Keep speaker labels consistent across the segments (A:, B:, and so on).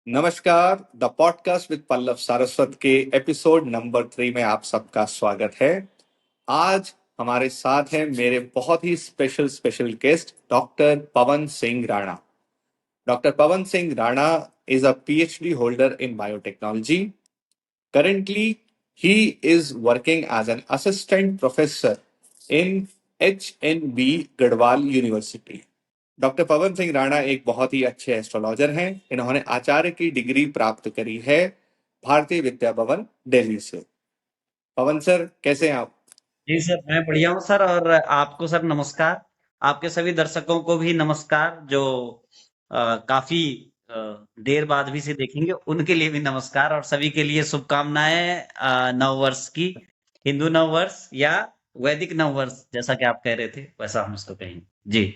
A: नमस्कार। The podcast with Pallav Saraswat के episode number 3 में आप सबका स्वागत है। आज हमारे साथ हैं मेरे बहुत ही special guest doctor Pawan Singh Rana. Doctor Pawan Singh Rana is a PhD holder in biotechnology. Currently, he is working as an assistant professor in HNB Garhwal university. Doctor Pawan Singh Rana एक बहुत ही अच्छे एस्ट्रोलॉजर हैं। इन्होंने आचार्य की डिग्री प्राप्त करी है भारतीय विद्या भवन दिल्ली से। पवन सर, कैसे हैं आप?
B: जी सर, मैं बढ़िया हूँ सर। और आपको सर नमस्कार। आपके सभी दर्शकों को भी नमस्कार जो काफी देर बाद भी से देखेंगे, उनके लिए भी नमस्कार। और सभी के लिए शुभकामनाएं नव वर्ष की। हिंदू नव वर्ष या वैदिक नव वर्ष, जैसा कि आप कह रहे थे वैसा हम इसको कहेंगे। जी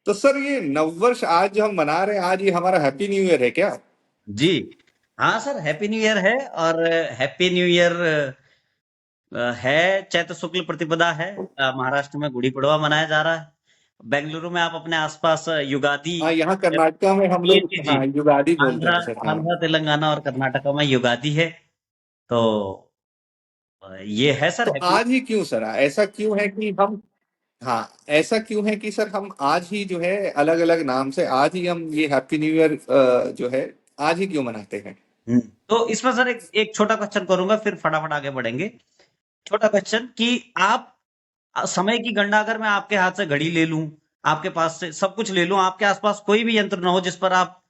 A: तो सर, ये नववर्ष आज जो हम मना रहे हैं, आज ये हमारा हैप्पी न्यू ईयर है क्या?
B: जी हाँ सर, हैप्पी न्यू ईयर है। और हैप्पी न्यू ईयर है, चैत्र शुक्ल प्रतिपदा है। महाराष्ट्र में गुड़ी पड़वा मनाया जा रहा है। बेंगलुरु में आप अपने आसपास युगादि।
A: हाँ, यहाँ कर्नाटका में हम
B: जी
A: लोग
B: जी जी।
A: हाँ युगादि बोलते
B: आंध्रा
A: हैं सर। हाँ।
B: आंध्रा तेलंगाना और कर्नाटका में युगादि है। तो ये है सर
A: तो
B: हैप्पी।
A: आज ही क्यों सर, ऐसा क्यों है कि हम हाँ ऐसा क्यों है कि सर हम आज ही जो है अलग अलग नाम से आज ही हम ये हैप्पी न्यू ईयर जो है आज ही क्यों मनाते हैं?
B: तो इसमें सर एक एक छोटा क्वेश्चन करूंगा, फिर फटाफट आगे बढ़ेंगे। छोटा क्वेश्चन कि आप समय की गणना, अगर मैं आपके हाथ से घड़ी ले लूं, आपके पास से सब कुछ ले लूं, आपके आसपास कोई भी यंत्र ना हो जिस पर आप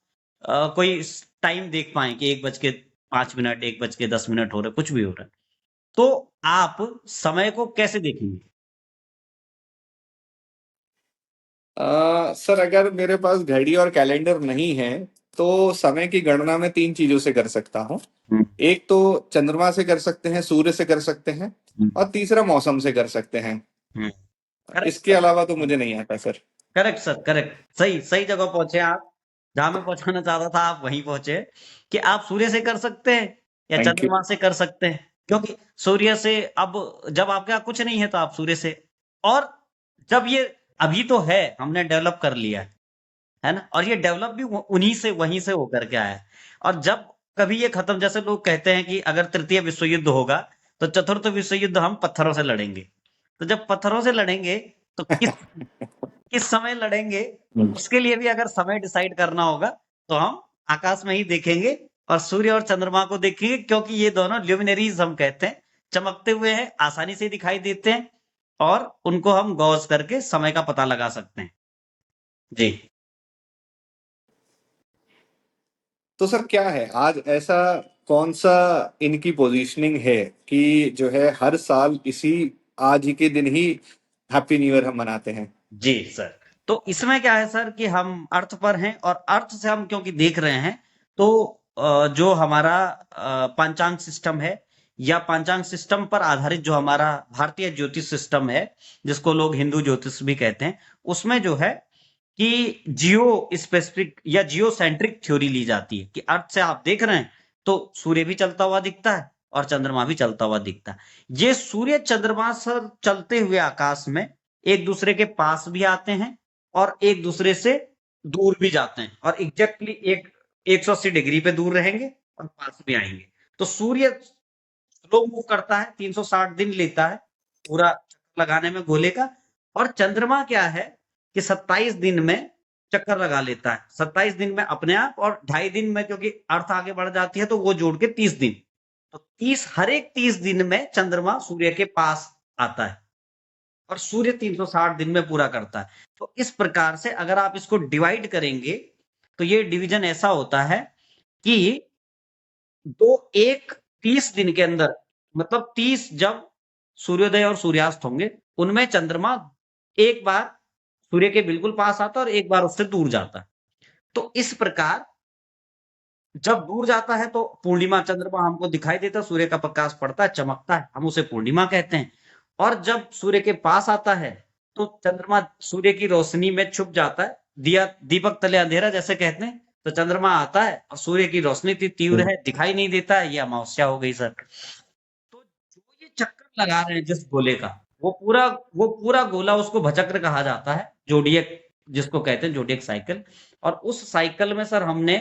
B: कोई टाइम देख पाए कि 1:05, 1:10 हो रहे, कुछ भी हो रहा है, तो आप समय को कैसे देखेंगे?
A: सर, अगर मेरे पास घड़ी और कैलेंडर नहीं है तो समय की गणना मैं 3 चीजों से कर सकता हूँ।
B: हम्म,
A: एक तो चंद्रमा से कर सकते हैं, सूर्य से कर सकते हैं,
B: हम्म,
A: और तीसरा मौसम से कर सकते हैं।
B: हम्म। करेक्ट
A: इसके
B: सर।
A: अलावा तो मुझे नहीं आता सर।
B: Correct sir, correct. सही सही जगह पहुंचे आप। जहां मैं पहुंचाना चाहता था आप वहीं पहुंचे। कि आप सूर्य से कर सकते हैं या
A: थैंक यू।
B: चंद्रमा से कर सकते हैं, क्योंकि सूर्य से अब जब आपके यहाँ कुछ नहीं है तो आप सूर्य से। और जब ये अभी तो है, हमने डेवलप कर लिया है ना, और ये डेवलप भी उन्हीं से वहीं से होकर के आया है। और जब कभी ये खत्म, जैसे लोग कहते हैं कि अगर तृतीय विश्व युद्ध होगा तो चतुर्थ विश्व युद्ध हम पत्थरों से लड़ेंगे। तो जब पत्थरों से लड़ेंगे तो किस समय लड़ेंगे, उसके लिए भी अगर समय डिसाइड करना होगा तो हम आकाश में ही देखेंगे और सूर्य और चंद्रमा को देखेंगे, क्योंकि ये दोनों ल्यूमिनरीज हम कहते हैं, चमकते हुए हैं, आसानी से दिखाई देते हैं और उनको हम गौस करके समय का पता लगा सकते हैं। जी
A: तो सर, क्या है आज ऐसा, कौन सा इनकी पोजीशनिंग है कि जो है हर साल इसी आज ही के दिन ही हैप्पी न्यू ईयर हम मनाते हैं?
B: जी सर। तो इसमें क्या है सर कि हम अर्थ पर हैं, और अर्थ से हम क्योंकि देख रहे हैं, तो जो हमारा पंचांग सिस्टम है, या पंचांग सिस्टम पर आधारित जो हमारा भारतीय ज्योतिष सिस्टम है, जिसको लोग हिंदू ज्योतिष भी कहते हैं, उसमें जो है कि जियो स्पेसिफिक या जियो सेंट्रिक थ्योरी ली जाती है कि अर्थ से आप देख रहे हैं तो सूर्य भी चलता हुआ दिखता है और चंद्रमा भी चलता हुआ दिखता है। ये सूर्य चंद्रमा सर चलते हुए आकाश में एक दूसरे के पास भी आते हैं और एक दूसरे से दूर भी जाते हैं, और एग्जैक्टली एक 180 डिग्री पे दूर रहेंगे और पास भी आएंगे। तो सूर्य स्लो मूव करता है, 360 दिन लेता है पूरा चक्कर लगाने में गोले का। और चंद्रमा क्या है कि 27 दिन में चक्कर लगा लेता है, 27 दिन में अपने आप, और 2.5 दिन में क्योंकि अर्थ आगे बढ़ जाती है तो वो जोड़ के 30 दिन। तो 30 दिन में चंद्रमा सूर्य के पास आता है और सूर्य 360 दिन में पूरा करता है। तो इस प्रकार से अगर आप इसको डिवाइड करेंगे तो ये डिवीजन ऐसा होता है कि दो एक 30 दिन के अंदर, मतलब 30 जब सूर्योदय और सूर्यास्त होंगे, उनमें चंद्रमा एक बार सूर्य के बिल्कुल पास आता है और एक बार उससे दूर जाता है। तो इस प्रकार जब दूर जाता है तो पूर्णिमा चंद्रमा हमको दिखाई देता है, सूर्य का प्रकाश पड़ता है, चमकता है, हम उसे पूर्णिमा कहते हैं। और जब सूर्य के पास आता है तो चंद्रमा सूर्य की रोशनी में छुप जाता है, दिया दीपक तले अंधेरा जैसे कहते हैं। तो चंद्रमा आता है और सूर्य की रोशनी इतनी तीव्र है, दिखाई नहीं देता है, ये अमावस्या हो गई सर। तो जो ये चक्कर लगा रहे हैं जिस गोले का, वो पूरा गोला उसको भचक्र कहा जाता है, जोडियक जिसको कहते हैं, जोडियक साइकिल। और उस साइकिल में सर हमने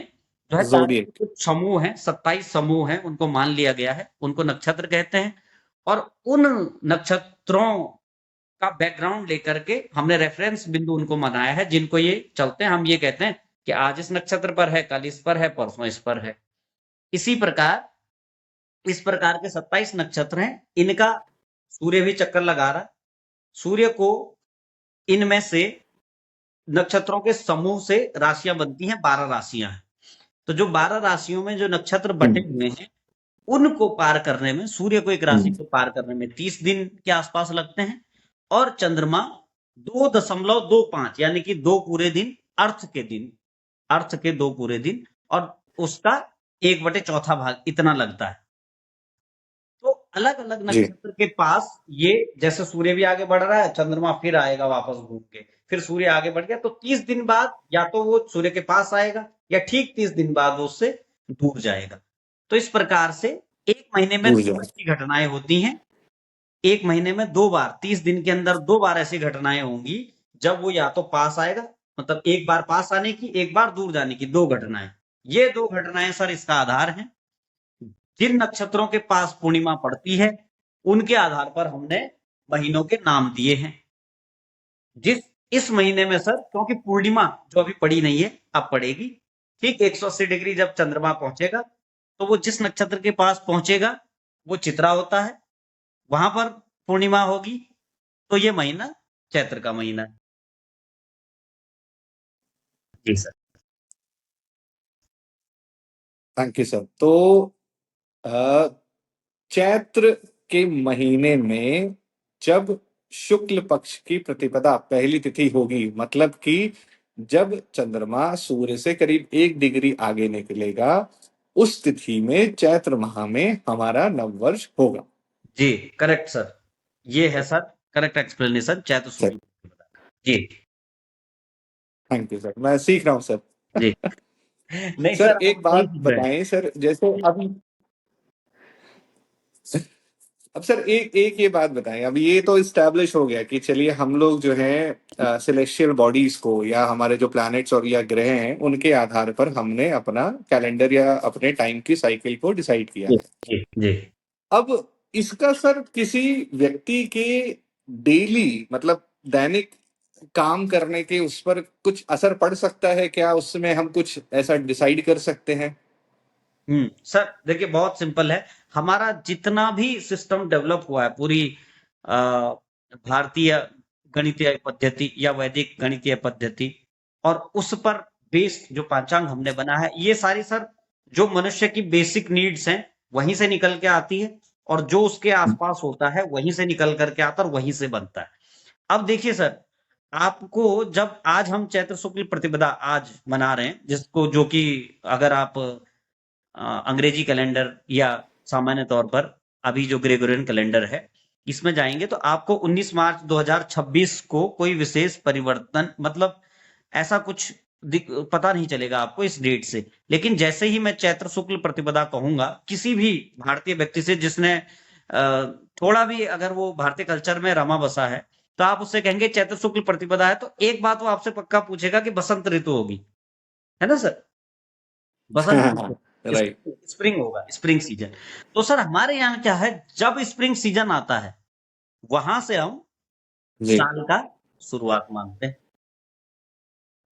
B: जो है तारे के
A: जोडिएक।
B: कुछ समूह हैं, 27 समूह हैं, उनको मान लिया गया है, उनको नक्षत्र कहते हैं। और उन नक्षत्रों का बैकग्राउंड लेकर के हमने रेफरेंस बिंदु उनको बनाया है, जिनको ये चलते हैं। हम ये कहते हैं कि आज इस नक्षत्र पर है, कल इस पर है, परसों इस पर है। इसी प्रकार इस प्रकार के 27 नक्षत्र हैं। इनका सूर्य भी चक्कर लगा रहा है। सूर्य को इनमें से नक्षत्रों के समूह से राशियां बनती हैं, 12 राशियां हैं। तो जो 12 राशियों में जो नक्षत्र बटे
A: हम्म।
B: हुए हैं, उनको पार करने में, सूर्य को एक राशि
A: हम्म।
B: को पार करने में 30 दिन के आसपास लगते हैं। और चंद्रमा 2.25 यानी कि 2 पूरे दिन, अर्थ के 2 पूरे दिन, और उसका 1/4 भाग इतना लगता है। तो अलग अलग
A: जी।
B: नक्षत्र के पास ये, जैसे सूर्य भी आगे बढ़ रहा है, चंद्रमा फिर आएगा वापस घूम के, फिर सूर्य आगे बढ़ गया, तो 30 दिन बाद या तो वो सूर्य के पास आएगा, या ठीक 30 दिन बाद वो उससे दूर जाएगा। तो इस प्रकार से एक महीने में
A: दूर
B: दो
A: जाए।
B: ऐसी घटनाएं होती हैं। एक महीने में 2 बार, 30 दिन के अंदर 2 बार ऐसी घटनाएं होंगी, जब वो या तो पास आएगा, मतलब एक बार पास आने की, एक बार दूर जाने की, 2 घटनाएं। ये 2 घटनाएं सर इसका आधार है। जिन नक्षत्रों के पास पूर्णिमा पड़ती है, उनके आधार पर हमने महीनों के नाम दिए हैं। जिस इस महीने में सर, क्योंकि पूर्णिमा जो अभी पड़ी नहीं है, अब पड़ेगी। ठीक 180 डिग्री जब चंद्रमा पहुंचेगा, तो वो जिस नक्षत्र के पास पहुंचेगा, वो चित्रा होता है, वहां पर पूर्णिमा होगी। तो ये महीना चैत्र का महीना है। जी सर।
A: Thank you sir. तो अ, चैत्र के महीने में जब शुक्ल पक्ष की प्रतिपदा पहली तिथि होगी, मतलब कि जब चंद्रमा सूर्य से करीब 1 डिग्री आगे निकलेगा, उस तिथि में चैत्र माह में हमारा नववर्ष होगा।
B: जी करेक्ट सर, ये है sir correct explanation Chaitra
A: sir,
B: शुक्ल प्रतिपदा का। जी।
A: थैंक यू सर, मैं सीख रहा हूँ सर।
B: जी। नहीं
A: सर
B: सर,
A: एक
B: हम सही
A: बात
B: सीख रहे हैं।
A: बताएं सर, जैसे अभी अब सर एक एक ये बात बताएं, अब ये तो इस्टेब्लिश हो गया कि चलिए हम लोग जो है सेलेस्टियल बॉडीज को, या हमारे जो प्लैनेट्स और या ग्रह हैं, उनके आधार पर हमने अपना कैलेंडर या अपने टाइम की साइकिल को डिसाइड किया
B: जी
A: है।
B: जी जी।
A: अब इसका सर किसी व्यक्ति के डेली, मतलब दैनिक काम करने के उस पर कुछ असर पड़ सकता है क्या? उसमें हम कुछ ऐसा डिसाइड कर सकते हैं?
B: सर देखिए, बहुत सिंपल है। हमारा जितना भी सिस्टम डेवलप हुआ है, पूरी भारतीय गणितीय पद्धति या वैदिक गणितीय पद्धति, और उस पर बेस्ड जो पांचांग हमने बना है, ये सारी सर जो मनुष्य की बेसिक नीड्स हैं, वहीं से निकल के आती है। और जो उसके आसपास होता है, वहीं से निकल करके आता है और वहीं से बनता है। अब देखिए सर, आपको जब आज हम चैत्र शुक्ल प्रतिपदा आज मना रहे हैं, जिसको जो कि अगर आप अंग्रेजी कैलेंडर या सामान्य तौर पर अभी जो ग्रेगोरियन कैलेंडर है, इसमें जाएंगे तो आपको 19 मार्च 2026 को कोई विशेष परिवर्तन, मतलब ऐसा कुछ पता नहीं चलेगा आपको इस डेट से। लेकिन जैसे ही मैं चैत्र शुक्ल प्रतिपदा कहूंगा किसी भी भारतीय व्यक्ति से, जिसने थोड़ा भी अगर वो भारतीय कल्चर में रमा बसा है, तो आप उससे कहेंगे चैत्र शुक्ल प्रतिपदा है, तो एक बात वो आपसे पक्का पूछेगा कि बसंत ऋतु होगी, है ना सर? बसंत ऋतु,
A: राइट।
B: स्प्रिंग होगा, स्प्रिंग सीजन। तो सर हमारे यहाँ क्या है, जब स्प्रिंग सीजन आता है, वहां से हम
A: जी।
B: साल का शुरुआत मानते हैं।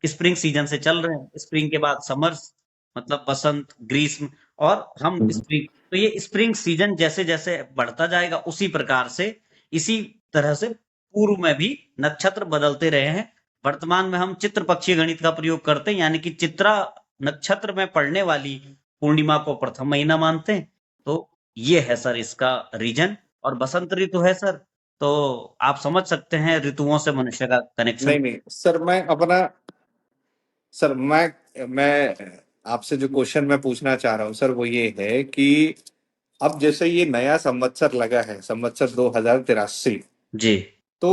B: स्प्रिंग सीजन से चल रहे हैं, स्प्रिंग के बाद समर्स, मतलब बसंत, ग्रीष्म, और हम स्प्रिंग। तो ये स्प्रिंग सीजन जैसे जैसे बढ़ता जाएगा, उसी प्रकार से, इसी तरह से पूर्व में भी नक्षत्र बदलते रहे हैं। वर्तमान में हम चित्र पक्षीय गणित का प्रयोग करते हैं, यानी कि चित्रा नक्षत्र में पड़ने वाली पूर्णिमा को प्रथम महीना मानते हैं। तो ये है सर इसका रीजन। और बसंत ऋतु है सर, तो आप समझ सकते हैं ऋतुओं से मनुष्य का कनेक्शन।
A: नहीं नहीं सर, मैं आपसे जो क्वेश्चन मैं पूछना चाह रहा हूँ सर, वो ये है कि अब जैसे ये नया संवत्सर लगा है, संवत्सर 2083,
B: जी।
A: तो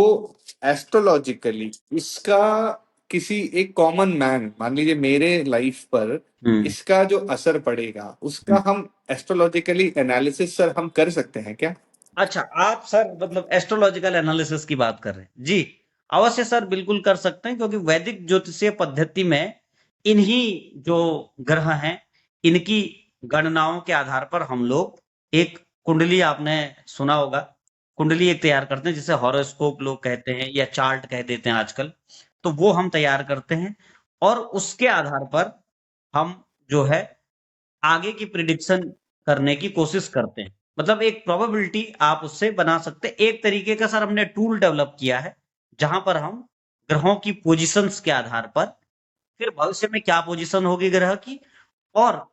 A: एस्ट्रोलॉजिकली इसका किसी एक कॉमन मैन, मान लीजिए मेरे लाइफ पर
B: हम्म
A: इसका जो असर पड़ेगा, उसका हम एस्ट्रोलॉजिकली एनालिसिस सर हम कर सकते हैं क्या?
B: अच्छा, आप सर मतलब एस्ट्रोलॉजिकल एनालिसिस की बात कर रहे हैं? जी, अवश्य सर, बिल्कुल कर सकते हैं, क्योंकि वैदिक ज्योतिषीय पद्धति में इन्हीं जो ग्रह हैं, इनकी गणनाओं के आधार पर हम लोग एक कुंडली, आपने सुना होगा, कुंडली एक तैयार करते हैं, जिसे हॉरोस्कोप लोग कहते हैं या चार्ट कह देते हैं आजकल। तो वो हम तैयार करते हैं और उसके आधार पर हम जो है आगे की प्रिडिक्शन करने की कोशिश करते हैं। मतलब एक प्रोबेबिलिटी आप उससे बना सकते हैं। एक तरीके का सर हमने टूल डेवलप किया है, जहां पर हम ग्रहों की पोजीशंस के आधार पर, फिर भविष्य में क्या पोजीशन होगी ग्रह की और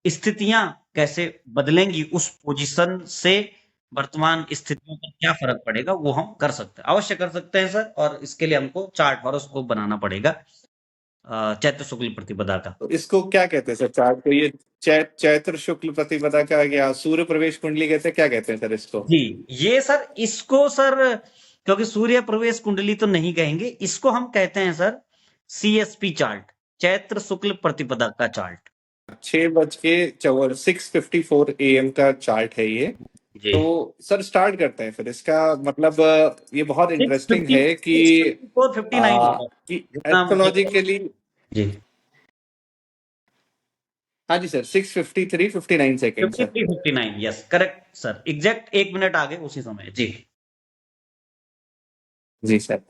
B: स्थितियां कैसे बदलेंगी उस पोजीशन से, वर्तमान स्थितियों पर क्या फर्क पड़ेगा, वो हम कर सकते हैं, अवश्य कर सकते हैं सर। और इसके लिए हमको चार्ट हॉरोस्कोप बनाना पड़ेगा चैत्र शुक्ल प्रतिपदा का।
A: तो इसको क्या कहते हैं सर, चार्ट को? ये चैत्र शुक्ल प्रतिपदा का, या सूर्य प्रवेश कुंडली कहते हैं, क्या कहते हैं सर इसको?
B: जी, ये सर, इसको सर, क्योंकि सूर्य प्रवेश कुंडली तो नहीं कहेंगे, इसको हम कहते हैं सर सीएसपी चार्ट, चैत्र शुक्ल प्रतिपदा का चार्ट।
A: 6:54 AM का चार्ट है ये।
B: जी।
A: तो सर स्टार्ट करते हैं फिर इसका। मतलब ये बहुत
B: सिक्स
A: इंटरेस्टिंग
B: फिफ्टी
A: है कि
B: 6:54-59 होगा,
A: कि
B: जितना मुझे।
A: एस्ट्रोलॉजिकली।
B: जी।
A: हाँ जी sir, 6:53-59 sir.
B: 53-59, yes correct sir, exact 1 minute आगे उसी समय। जी।
A: जी सर।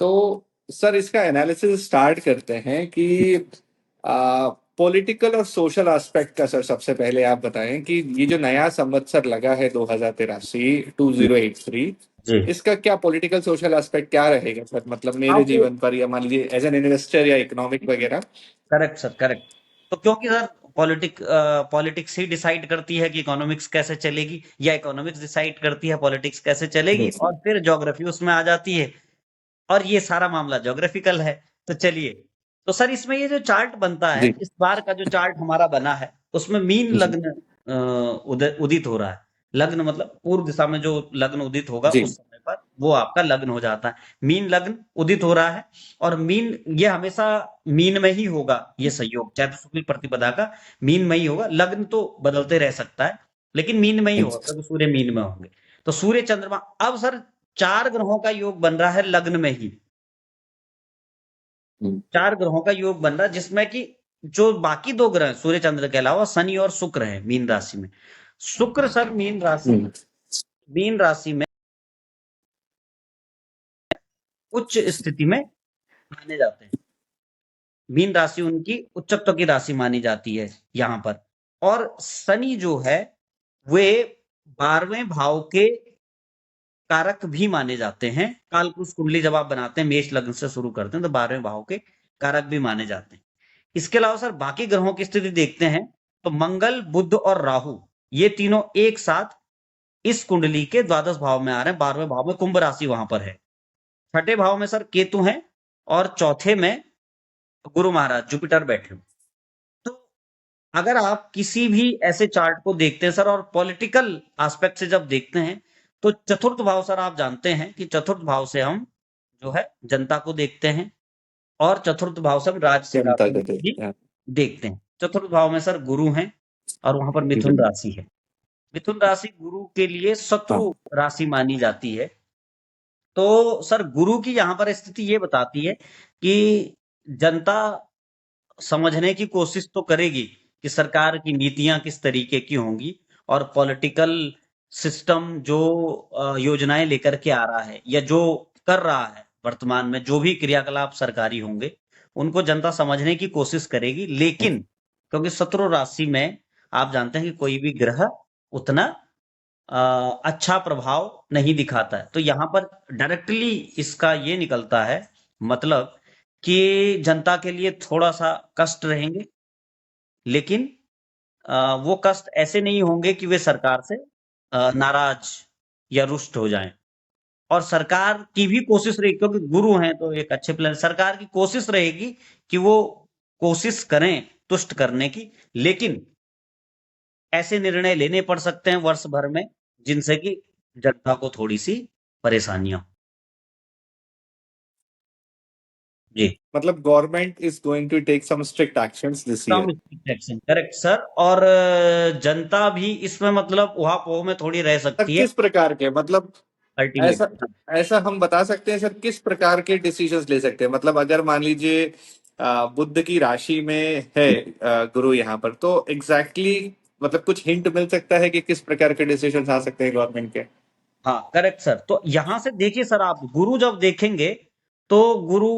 A: तो सर इसका एनालिसिस स्टार्ट करते हैं कि पॉलिटिकल और सोशल एस्पेक्ट का। सर सबसे पहले आप बताएं कि ये जो नया संवत्सर लगा है 2083,
B: जी।
A: इसका क्या पॉलिटिकल सोशल एस्पेक्ट क्या रहेगा सर? मतलब मेरे
B: आपको
A: जीवन पर, या मान लीजिए एज एन इन्वेस्टर या इकोनॉमिक वगैरह।
B: Correct sir, correct. तो क्योंकि सर पॉलिटिक्स ही डिसाइड करती है कि इकोनॉमिक्स कैसे चलेगी, या इकोनॉमिक्स डिसाइड करती है पॉलिटिक्स कैसे चलेगी, और
A: बिल्कुल।
B: फिर ज्योग्राफी उसमें आ जाती है, और ये सारा मामला ज्योग्राफिकल है। तो चलिए, तो सर इसमें ये जो चार्ट बनता है,
A: जी
B: इस बार का जो चार्ट हमारा बना है, उसमें मीन
A: जी
B: लग्न उदित हो रहा है। लग्न मतलब पूर्व दिशा में जो लग्न उदित होगा,
A: जी।
B: उस समय पर वो आपका लग्न हो जाता है। मीन लग्न उदित हो रहा है, और मीन ये हमेशा मीन में ही होगा, ये संयोग चैत्र शुक्ल प्रतिपदा का मीन में ही होगा। लग्न तो बदलते रह सकता है, लेकिन मीन में ही होगा, क्योंकि सूर्य मीन में होंगे। तो सूर्य चंद्रमा, अब सर 4 ग्रहों का योग बन रहा है लग्न में ही। 4 ग्रहों का योग बन रहा है, जिसमें कि जो बाकी 2 ग्रह हैं, सूर्य चंद्र के अलावा शनि और शुक्र है मीन राशि में। शुक्र सर मीन राशि में उच्च स्थिति में माने जाते हैं। मीन राशि उनकी उच्चत्व की राशि मानी जाती है यहाँ पर। और शनि जो है, वे 12वें भाव के कारक भी माने जाते हैं। कालपुरुष कुंडली जब आप बनाते हैं, मेष लग्न से शुरू करते हैं, तो 12वें भाव के कारक भी माने जाते हैं। इसके अलावा सर बाकी ग्रहों की स्थिति देखते हैं, तो मंगल, बुध और राहु, ये तीनों एक साथ इस कुंडली के द्वादश भाव में आ रहे हैं। 12वें भाव में कुंभ राशि वहां पर है। छठे भाव में सर केतु हैं, और चौथे में गुरु महाराज जुपिटर बैठे हुए। तो अगर आप किसी भी ऐसे चार्ट को देखते हैं सर, और पॉलिटिकल एस्पेक्ट से जब देखते हैं, तो चतुर्थ भाव सर, आप जानते हैं कि चतुर्थ भाव से हम जो है जनता को देखते हैं, और चतुर्थ भाव से हम राजसिक
A: जनता
B: राशि
A: को
B: को भी
A: देखते हैं।
B: देखते हैं। चतुर्थ भाव में सर गुरु हैं, और वहां पर
A: जी।
B: मिथुन राशि है। मिथुन राशि गुरु के लिए
A: हाँ।
B: शत्रु राशि मानी जाती है। तो सर गुरु की यहाँ पर स्थिति ये बताती है कि जनता समझने की कोशिश तो करेगी कि सरकार की नीतियां किस तरीके की होंगी, और पॉलिटिकल सिस्टम जो योजनाएं लेकर के आ रहा है, या जो कर रहा है वर्तमान में, जो भी क्रियाकलाप सरकारी होंगे, उनको जनता समझने की कोशिश करेगी। लेकिन क्योंकि शत्रु राशि में आप जानते हैं कि कोई भी ग्रह उतना अच्छा प्रभाव नहीं दिखाता है, तो यहाँ पर डायरेक्टली इसका ये निकलता है मतलब कि जनता के लिए थोड़ा सा कष्ट रहेंगे, लेकिन वो कष्ट ऐसे नहीं होंगे कि वे सरकार से नाराज या रुष्ट हो जाएं। और सरकार की भी कोशिश रहेगी, क्योंकि गुरु हैं तो एक अच्छे प्लान, सरकार की कोशिश रहेगी कि वो कोशिश करें तुष्ट करने की। लेकिन ऐसे निर्णय लेने पड़ सकते हैं वर्ष भर में, जिनसे कि जनता को थोड़ी सी परेशानियां हो। जी।
A: मतलब government is going to take some strict actions this
B: come
A: year.
B: Action, correct sir. और जनता भी इसमें मतलब उहापोह में थोड़ी रह
A: सर
B: सकती है
A: किस प्रकार के, मतलब ऐसा
B: अल्टीमेट।
A: ऐसा हम बता सकते हैं सर, किस प्रकार के डिसीजंस ले सकते हैं? मतलब अगर मान लीजिए बुध की राशि में है गुरु यहाँ पर, तो एग्जैक्टली मतलब कुछ हिंट मिल सकता है कि किस प्रकार के डिसीजन आ सकते हैं गवर्नमेंट के?
B: हाँ, करेक्ट सर। तो यहां से देखिए सर, आप गुरु जब देखेंगे तो गुरु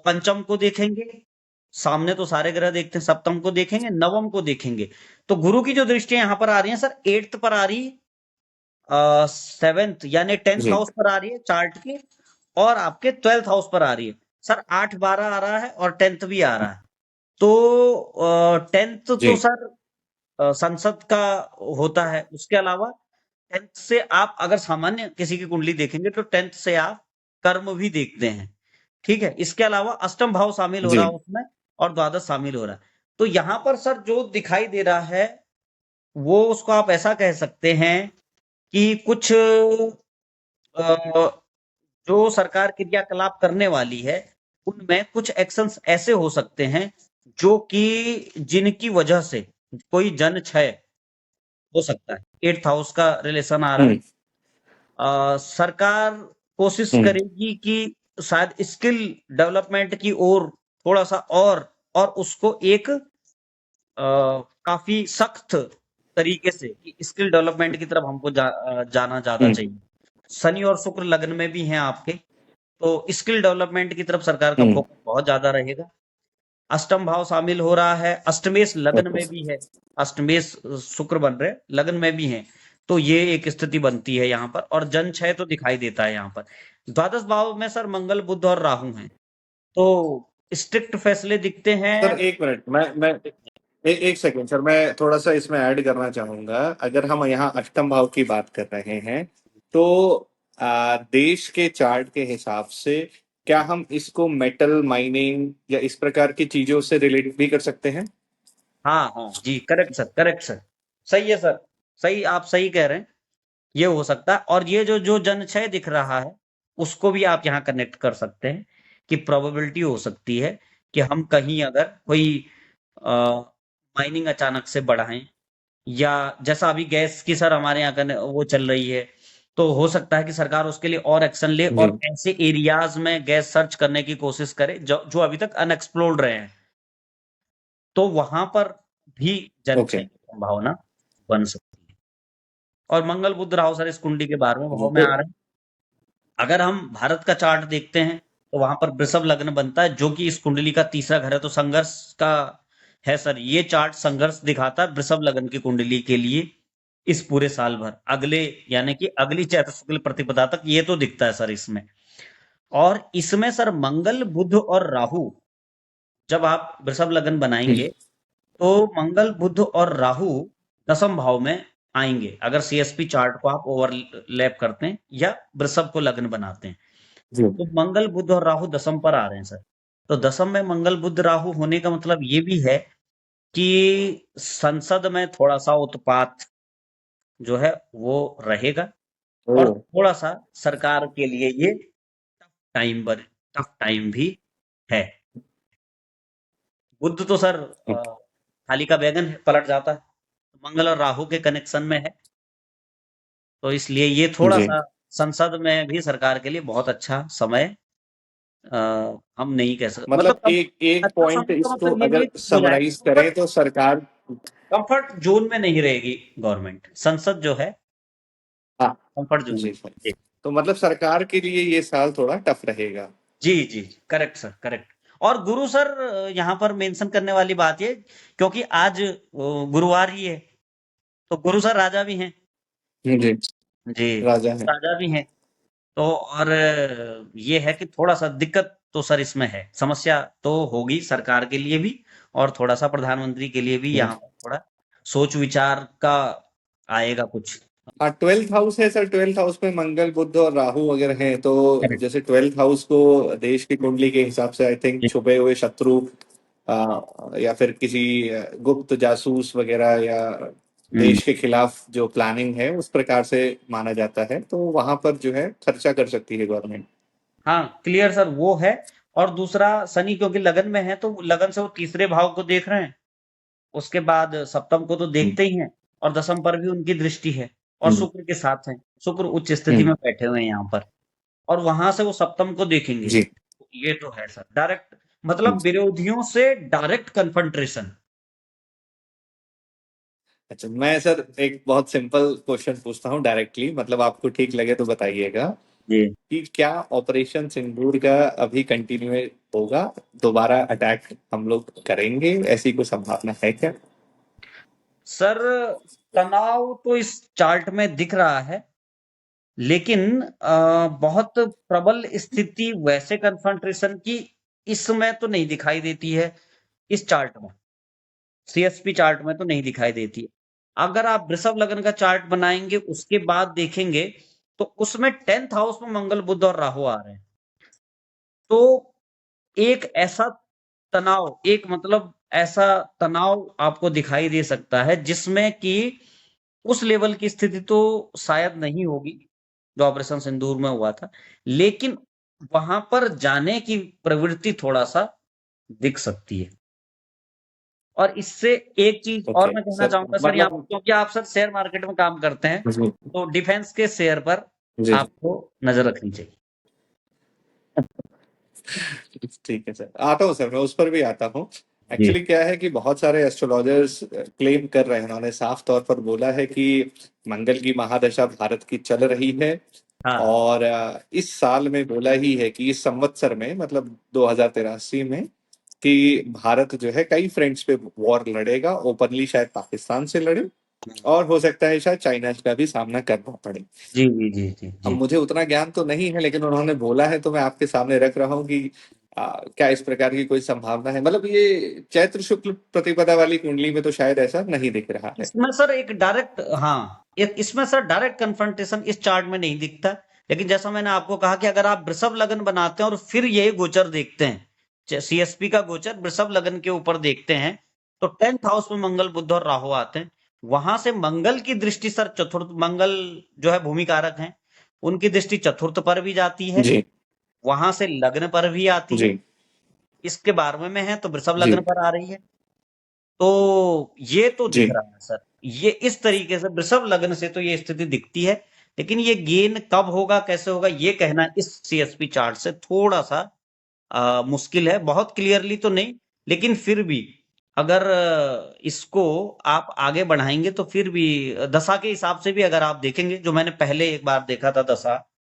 B: पंचम को देखेंगे, सामने तो सारे ग्रह देखते हैं, सप्तम को देखेंगे, नवम को देखेंगे। तो गुरु की जो दृष्टि यहाँ पर आ रही है सर, 8th पर आ रही है, 7th यानी 10th
A: जी
B: हाउस पर आ रही है चार्ट के, और आपके 12th हाउस पर आ रही है सर। 8 12 आ रहा है और 10th भी आ रहा है। तो 10th
A: जी।
B: तो सर संसद का होता है। उसके अलावा 10th से आप अगर सामान्य किसी की कुंडली देखेंगे तो 10th से आप कर्म भी देखते हैं। ठीक है? इसके अलावा अष्टम भाव शामिल हो
A: जी
B: रहा है उसमें, और द्वादश शामिल हो रहा है। तो यहां पर सर जो दिखाई दे रहा है, वो उसको आप ऐसा कह सकते हैं कि कुछ जो सरकार क्रियाकलाप करने वाली है, उनमें कुछ एक्शंस ऐसे हो सकते हैं जो कि जिनकी वजह से कोई जन क्षय हो सकता है। 8th हाउस का रिलेशन आ रहा है।
A: हम्म
B: सरकार कोशिश
A: हम्म
B: करेगी कि शायद स्किल डेवलपमेंट की ओर थोड़ा सा, और उसको एक काफी सख्त तरीके से कि स्किल डेवलपमेंट की तरफ हमको जाना ज्यादा
A: हम्म
B: चाहिए। शनि और शुक्र लग्न में भी हैं आपके, तो स्किल डेवलपमेंट की तरफ सरकार का
A: हम्म
B: फोकस बहुत ज्यादा रहेगा। अष्टम भाव शामिल हो रहा है, अष्टमेश लग्न में भी है। अष्टमेश शुक्र बन रहे लग्न में भी है। तो ये एक स्थिति बनती है यहाँ पर, और जन क्षय तो दिखाई देता है यहाँ पर। द्वादश भाव में सर मंगल बुध और राहु हैं, तो स्ट्रिक्ट फैसले दिखते हैं।
A: सर एक मिनट, मैं एक सेकंड सर, मैं थोड़ा सा इसमें ऐड करना चाहूंगा। अगर हम यहाँ अष्टम भाव की बात कर रहे हैं तो देश के चार्ट के हिसाब से क्या हम इसको मेटल माइनिंग या इस प्रकार की चीजों से रिलेट भी कर सकते हैं?
B: हाँ हाँ जी, करेक्ट सर, करेक्ट सर। सही है सर, सही, आप सही कह रहे हैं। ये हो सकता है, और ये जो जो जनक्षय दिख रहा है, उसको भी आप यहाँ कनेक्ट कर सकते हैं कि प्रोबेबिलिटी हो सकती है कि हम कहीं अगर कोई माइनिंग अचानक से बढ़ाएं, या जैसा अभी गैस की सर हमारे यहाँ वो चल रही है, तो हो सकता है कि सरकार उसके लिए और एक्शन ले
A: जी।
B: और ऐसे एरियाज में गैस सर्च करने की कोशिश करे जो जो अभी तक अनएक्सप्लोर्ड रहे हैं। तो वहां पर भी जनक्षय
A: ओके।
B: की संभावना बन सकती है। और मंगल बुध राहु सर इस कुंडली के 12वें भाव में
A: तो
B: आ रहे हैं। अगर हम भारत का चार्ट देखते हैं तो वहां पर वृषभ लग्न बनता है, जो कि इस कुंडली का तीसरा घर है, तो संघर्ष का है सर। ये चार्ट संघर्ष दिखाता है वृषभ लग्न की कुंडली के लिए इस पूरे साल भर, अगले यानी कि अगली चैत्र शुक्ल प्रतिपदा तक ये तो दिखता है सर इसमें। और इसमें सर मंगल बुध और राहु, जब आप वृषभ लग्न बनाएंगे तो मंगल बुध और राहु दसम भाव में आएंगे, अगर सीएसपी चार्ट को आप ओवरलैप करते हैं या वृषभ को लग्न बनाते हैं।
A: जी।
B: तो मंगल बुध और राहु दसम पर आ रहे हैं सर। तो दसम में मंगल बुध राहु होने का मतलब ये भी है कि संसद में थोड़ा सा उत्पात जो है वो रहेगा,
A: ओ।
B: और थोड़ा सा सरकार के लिए ये टाइम टफ टाइम भी है। बुध तो सर थाली का बैगन है, पलट जाता है। मंगल और राहु के कनेक्शन में है, तो इसलिए ये थोड़ा
A: जी।
B: सा संसद में भी सरकार के लिए बहुत अच्छा समय अ, हम नहीं कह सकते, मतलब
A: मतलब एक एक
B: अच्छा
A: पॉइंट
B: समय का
A: इसको
B: मतलब ये भी
A: अगर
B: हो जाए,
A: समराइज करें तो सरकार।
B: कंफर्ट जोन में नहीं रहेगी गवर्नमेंट, संसद जो है
A: हाँ।
B: कंफर्ट जोन
A: जी
B: में।
A: सर।
B: जी
A: तो मतलब सरकार के लिए ये साल थोड़ा टफ रहेगा।
B: जी जी, करेक्ट सर, करेक्ट। और गुरु सर यहाँ पर मेंशन करने वाली बात ये, क्योंकि आज गुरुवार ही है, तो गुरु सर राजा भी हैं।
A: जी।
B: जी,
A: राजा है।
B: राजा भी हैं। तो और ये है कि थोड़ा सा दिक्कत तो सर इसमें है, समस्या तो होगी सरकार के लिए भी, और थोड़ा सा प्रधानमंत्री के लिए भी यहाँ पर थोड़ा सोच विचार का आएगा कुछ।
A: हाँ, 12th हाउस है सर। 12th हाउस में मंगल बुध और राहु वगैरह हैं, तो
B: करेक्ट।
A: जैसे 12th हाउस को देश की कुंडली के हिसाब से आई थिंक
B: जी।
A: छुपे हुए शत्रु या फिर किसी गुप्त जासूस वगैरह या
B: हम्म।
A: देश के खिलाफ जो प्लानिंग है उस प्रकार से माना जाता है, तो वहां पर जो है खर्चा कर सकती है गवर्नमेंट।
B: हाँ, क्लियर सर वो है। और दूसरा शनि क्योंकि लगन में है, तो लगन से वो तीसरे भाव को देख रहे हैं, उसके बाद सप्तम को तो
A: हम्म
B: देखते ही हैं, और दसम पर भी उनकी दृष्टि है, और
A: हम्म
B: शुक्र के साथ हैं। शुक्र उच्च स्थिति
A: हम्म,
B: में बैठे हुए हैं यहाँ पर, और वहां से वो सप्तम को देखेंगे।
A: जी।
B: ये तो है सर, डायरेक्ट मतलब विरोधियों से डायरेक्ट कन्फ्रंटेशन।
A: अच्छा, मैं सर एक बहुत सिंपल क्वेश्चन पूछता हूँ डायरेक्टली, मतलब आपको ठीक लगे तो बताइएगा
B: जी।
A: कि क्या ऑपरेशन सिंदूर का अभी कंटिन्यू होगा? दोबारा अटैक हम लोग करेंगे, ऐसी कोई संभावना है क्या?
B: सर तनाव तो इस चार्ट में दिख रहा है, लेकिन बहुत प्रबल स्थिति वैसे कन्फ्रंटेशन की इसमें तो नहीं दिखाई देती है। इस चार्ट में, सीएसपी चार्ट में तो नहीं दिखाई देती है। अगर आप वृषभ लग्न का चार्ट बनाएंगे उसके बाद देखेंगे तो उसमें 10th हाउस में मंगल बुध और राहु आ रहे हैं। तो एक ऐसा तनाव, एक मतलब ऐसा तनाव आपको दिखाई दे सकता है जिसमें कि उस लेवल की स्थिति तो शायद नहीं होगी जो ऑपरेशन सिंदूर में हुआ था, लेकिन वहां पर जाने की प्रवृत्ति थोड़ा सा दिख सकती है। और इससे एक चीज और
A: ओके
B: मैं कहना
A: सर,
B: चाहूंगा सर यहाँ पर,
A: मतलब
B: क्योंकि आप सर शेयर मार्केट में काम करते हैं,
A: जी
B: तो डिफेंस के शेयर पर
A: जी
B: आपको नजर रखनी चाहिए।
A: ठीक है सर, आता हूँ सर, मैं उस पर भी आता हूँ।
B: जी।
A: एक्चुअली क्या है कि बहुत सारे एस्ट्रोलॉजर्स क्लेम कर रहे हैं, उन्होंने साफ तौर पर बोला है कि मंगल की महादशा भारत की चल रही है।
B: हाँ।
A: और इस साल में बोला ही है कि इस संवत्सर में, मतलब 2083 में, कि भारत जो है कई फ्रंट्स पे वॉर लड़ेगा, ओपनली शायद पाकिस्तान से लड़े, और हो सकता है शायद चाइना का भी सामना करना पड़े।
B: जी जी जी जी
A: अब
B: जी।
A: मुझे उतना ज्ञान तो नहीं है, लेकिन उन्होंने बोला है तो मैं आपके सामने रख रहा हूँ कि क्या इस प्रकार की कोई संभावना है? मतलब ये चैत्र शुक्ल प्रतिपदा वाली कुंडली में तो शायद ऐसा नहीं दिख रहा है।
B: इसमें सर एक डायरेक्ट, हाँ, एक इसमें सर डायरेक्ट कन्फ्रंटेशन इस चार्ट में नहीं दिखता। लेकिन जैसा मैंने आपको कहा कि अगर आप वृषभ लगन बनाते हैं और फिर ये गोचर देखते हैं, सीएसपी का गोचर वृषभ लगन के ऊपर देखते हैं, तो 10th हाउस में मंगल बुध और राहु आते हैं। वहां से मंगल की दृष्टि सर चतुर्थ, मंगल जो है भूमि कारक हैं, उनकी दृष्टि चतुर्थ पर भी जाती है,
A: जी
B: वहां से लग्न पर भी आती है।
A: जी
B: इसके 12वें में है तो वृषभ
A: जी
B: लग्न पर आ रही है। तो ये तो दिख
A: जी।
B: रहा है सर, ये इस तरीके से वृषभ लग्न से तो ये स्थिति दिखती है। लेकिन ये गेन कब होगा, कैसे होगा, ये कहना इस सीएसपी चार्ट से थोड़ा सा मुश्किल है, बहुत क्लियरली तो नहीं। लेकिन फिर भी अगर इसको आप आगे बढ़ाएंगे तो फिर भी दशा के हिसाब से भी अगर आप देखेंगे, जो मैंने पहले एक बार देखा था दशा,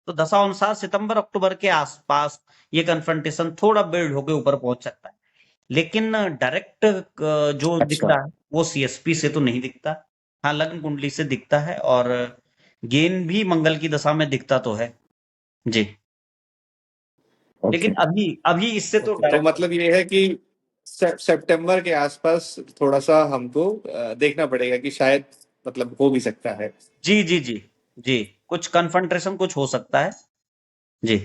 B: तो दशा अनुसार सितंबर अक्टूबर के आसपास ये कन्फ्रंटेशन थोड़ा बिल्ड होके ऊपर पहुंच सकता है। लेकिन डायरेक्ट जो दिख
A: अच्छा।
B: रहा है वो सीएसपी से तो नहीं दिखता। हाँ, लग्न कुंडली से दिखता है, और गेन भी मंगल की दशा में दिखता तो है। जी।
A: ओके
B: लेकिन अभी अभी इससे तो
A: ओके, तो
B: डायरेक्ट।
A: मतलब ये है कि सितंबर के आसपास थोड़ा सा हमको देखना पड़ेगा कि शायद, मतलब हो भी सकता है।
B: जी जी जी जी, कुछ कन्फ्रंटेशन कुछ हो सकता है। जी।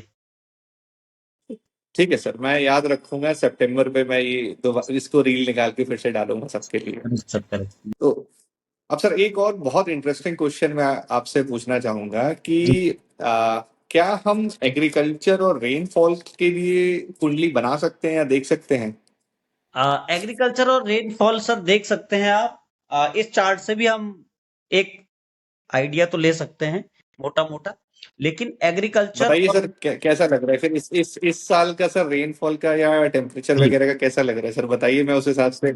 A: ठीक है सर, मैं याद रखूंगा, सितंबर पे मैं ये इसको रील निकाल के फिर से डालूंगा सबके लिए।
B: करेक्ट।
A: तो अब सर एक और बहुत इंटरेस्टिंग क्वेश्चन मैं आपसे पूछना चाहूंगा कि
B: जी।
A: क्या हम एग्रीकल्चर और रेनफॉल के लिए कुंडली बना सकते हैं या देख सकते हैं?
B: एग्रीकल्चर और रेनफॉल सर देख सकते हैं आप। इस चार्ट से भी हम एक आइडिया तो ले सकते हैं, मोटा मोटा। लेकिन एग्रीकल्चर
A: बताइए
B: और
A: सर, कैसा लग रहा है फिर इस साल का सर रेनफॉल का या टेम्परेचर
B: जी
A: वगैरह का कैसा लग रहा है? सर बताइए, मैं उस हिसाब से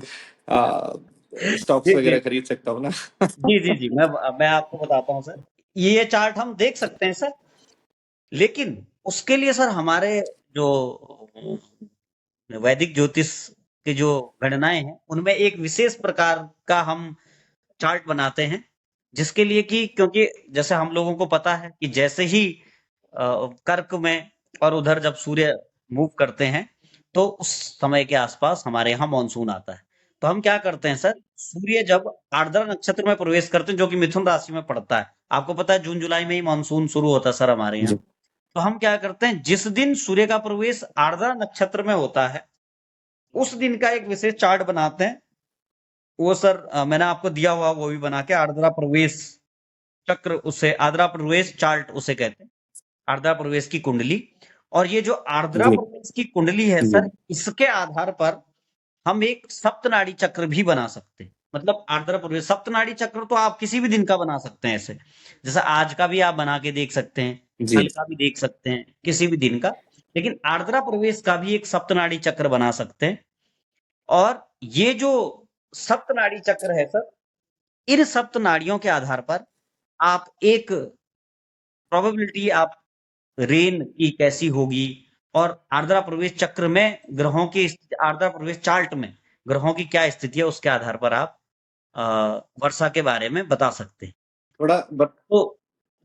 A: स्टॉक्स
B: जी जी
A: वगैरह खरीद सकता हूँ ना।
B: जी जी जी, मैं आपको बताता हूँ सर। ये चार्ट हम देख सकते हैं सर, लेकिन उसके लिए सर हमारे जो वैदिक ज्योतिष की जो गणनाएं हैं उनमें एक विशेष प्रकार का हम चार्ट बनाते हैं, जिसके लिए कि क्योंकि जैसे हम लोगों को पता है कि जैसे ही कर्क में और उधर जब सूर्य मूव करते हैं, तो उस समय के आसपास हमारे यहाँ मानसून आता है। तो हम क्या करते हैं सर, सूर्य जब आर्द्रा नक्षत्र में प्रवेश करते हैं जो कि मिथुन राशि में पड़ता है, आपको पता है जून जुलाई में ही मानसून शुरू होता है सर हमारे यहाँ।
A: जी
B: तो हम क्या करते हैं, जिस दिन सूर्य का प्रवेश आर्द्रा नक्षत्र में होता है उस दिन का एक विशेष चार्ट बनाते हैं। वो सर मैंने आपको दिया हुआ वो भी बना के, आर्द्रा प्रवेश चक्र, उसे आर्द्रा प्रवेश चार्ट उसे कहते हैं, आर्द्रा प्रवेश की कुंडली। और ये जो आर्द्रा
A: जी
B: प्रवेश की कुंडली है
A: जी।
B: सर, इसके आधार पर हम एक सप्तनाड़ी चक्र भी बना सकते हैं। मतलब आर्द्रा प्रवेश सप्तनाड़ी चक्र तो आप किसी भी दिन का बना सकते हैं ऐसे, जैसे आज का भी आप बना के देख सकते हैं,
A: जी
B: कल का भी देख सकते हैं, किसी भी दिन का। लेकिन आर्द्रा प्रवेश का भी एक सप्तनाड़ी चक्र बना सकते हैं। और ये जो सप्तनाड़ी चक्र है सर, इन सप्तनाड़ियों के आधार पर आप एक प्रोबेबिलिटी आप रेन की कैसी होगी, और आर्द्रा प्रवेश चक्र में ग्रहों की आर्द्रा प्रवेश चार्ट में ग्रहों की क्या स्थिति है, उसके आधार पर आप अ, वर्षा के बारे में बता सकते हैं।
A: थोड़ा बत,
B: तो